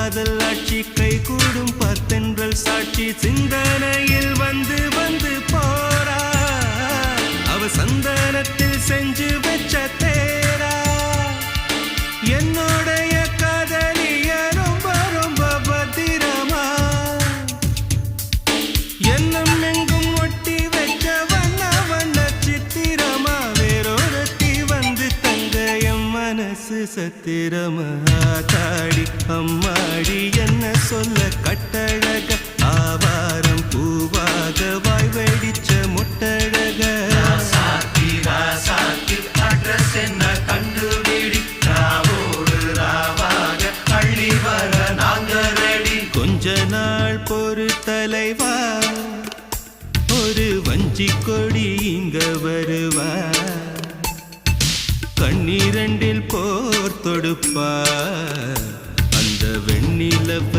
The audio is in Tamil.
காதல் ஆட்சி கை கூடும் பத்தென்றல் சாட்சி சிந்தனையில் வந்து வந்து போரா அவ சந்தனத்தில் செஞ்சு வச்ச தேரா என்னோடைய காதலிய ரொம்ப ரொம்ப பத்திரமா என்னும் எங்கும் ஒட்டி வச்ச வண்ண வண்ண சித்திரமா வேறொருத்தி வந்து தங்க என் மனசு சத்திரமா தாடி அம்மாடி என்ன சொல்ல கட்டழக ஆவாரம் பூவாக வாய் வெடிச்ச முட்டழக அட்ரஸ் என்ன கண்டுபிடி ராவோடு ராவாக அள்ளி வர நாங்க ரெடி கொஞ்ச நாள் பொறு தலைவா ஒரு வஞ்சி கொடி இங்க வருவா கண்ணீரண்டில் போர் தொடுப்பா அந்த வெண்ணிலவ